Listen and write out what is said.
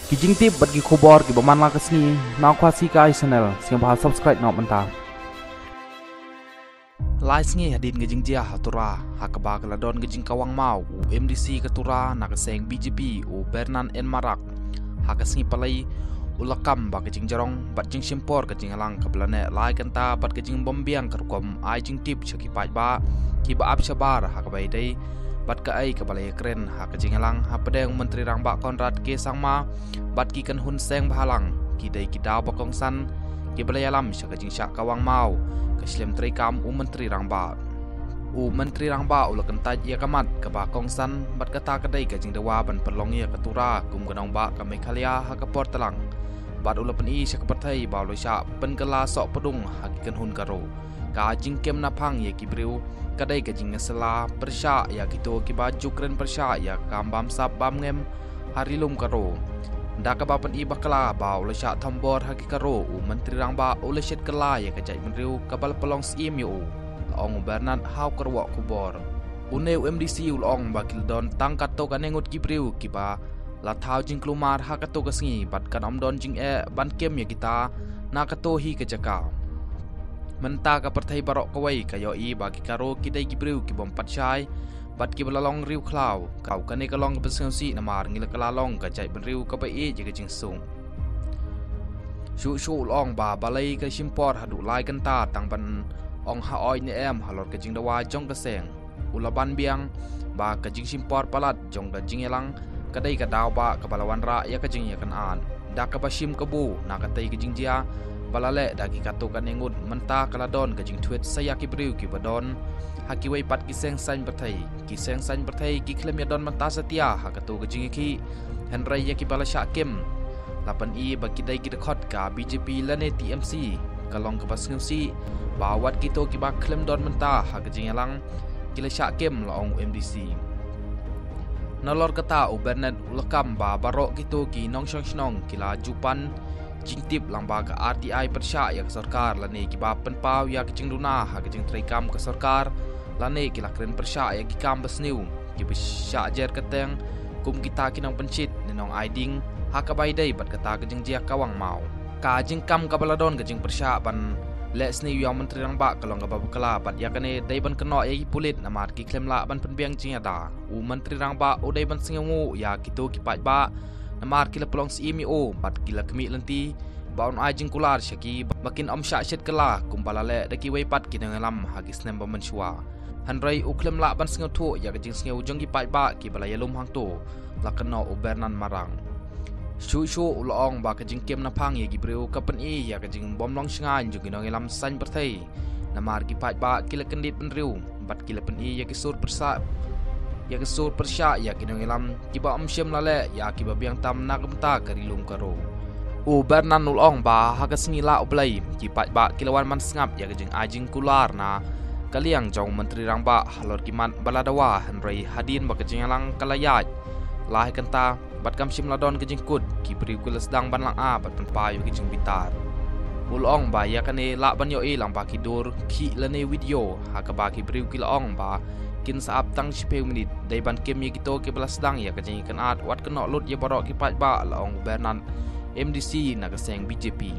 kijing tip bat ki khobor ki baman la kasni na khwasi ka channel sing bahal subscribe na manta lai sngi hadin gijing dia hatura hakaba kala don gijing kawang mau MDC katura na kaseng BJP u Bernan en Marak hakasngi palai ulakam ba gijing jarong bat jing simpor gijing alang kablane lai kanta bat gijing bombiang kerkom ai jing tip chaki pai ba ki ba ap sabar hakabai dai bat ka ai kabalai kren hakajing alang hapadeng menteri rangba Konrad ke sangma bat ki kan hun seng bahalang ki dai ki daw bakong san ki balai alam sakajing syak kawang mau kaslem trikam menteri rangba ulakan taj ya kamat ka ba kong san bat kata kadai kajing dewa ban perlong ya katura kum ganong ba ka mekhalia hakapor talang bat ulapan i sakapathai ba lo sya penkala sok pedung hakikan hun karo ka jing kem na phang ya ki briu kadai kajing ngasela persya ya kito ki baju kren persya ya kambam sap bam ngem harilum karo da ka bapan i bakala ba lo sya thambor hakikaro menteri rangba uleset kala ya kajai menriu kabal pelong sim yo ong Bernard hau kerwa kubor uneu MDC ulong bakil don tangkat to kanengut kibriu kiba la thau jing klumar hakato kasngi bat kan omdon jing ban kem ya kita nakato hi kejaka menta ka perthai barok kawai kayo i bagi karo kidai kibriu kibom patchai bat ki balalong riu klau kau kane kalong ka pesengsi namar ngila kalalong ka jai benriu ka bai e jaga jing sung shu ulong ba balai ka simpor hadu lai kanta tang ban ong ha oi ne em halor ka jing dawa jong ka seng ulaban biang ba ka jing simpor palat jong ka jing elang kadai ka daw ba ka balawan ra ya ka jing ya kan an da ka basim ka bu na ka tai ka jing dia balale dagi kato kan engut menta kala don ka jing thuet saya ki briu ki badon haki wei pat ki seng san berthai ki klem ya don menta setia ha kato ka jing ki henrai ya ki bala sya kem lapan i bagi dai ki dekhot ka BJP lane TMC kalong ka basngsi bawat kito ki ba klem don menta ha ka jing elang kila sya kem laong MDC nalor kata u Bernard ulakam ba barok kito ki nong snong kila jupan jingtip langba ka RTI persya ya ke sarkar lane ki ba penpau ya ke jingduna ha ke jing traikam ke sarkar lane ki lakren persya ya ki kam besniu ki besya jer keteng kum kita kinong pencit nenong aiding ha ka bai dai bat kata ke jing jia kawang mau ka jing kam ka baladon ke jing persya ban le sni yang menteri rangba kalong ka babakala bat ya kane dai ban keno ya pulit namat ki klem la ban penbiang jing ada u menteri rangba u dai ban singu ya kitu ki pai ba namar kila pelong CMO bat kila kemi lenti baun ajing kular syaki bakin syak syet kala kumpala le daki wei pat ki ngalam hagis nem ba menshua hanrai uklem la ban singo thu ya jing singo jong ki pai ba ki bala yalum hang to lakno u Bernan Marang shu ulong ba ka jing kem na phang ye ki breu ka pen i ya ka jing bom long sngai jong ki ngalam san berthai namar ki pai ba kila kendit penriu bat kila pen i ya ki sur persa ya ke sur persya ya kinong ilam kiba syem lale ya kiba biang tam na kemta karilum karo u Bernan ulong ba hagasngi la ublai kipat ba kilawan man sngap ya ke jing ajing kular na kaliang jong menteri rangba halor kiman baladawa henrai hadin ba ke jing alang kalayat lah kenta bat kam syem ladon ke jing kut kibri kulas dang ban lang a bat penpayu ke jing bitar ulong ba ya kane la ban yo e lang ba kidur ki lane video hakaba kibri kilong ba kin saap tang 10 minit dai ban kem ye kito ke belas dang ya kajing kan at wat kenok lut ye borok ki pat ba laong Bernan MDC na kaseng BJP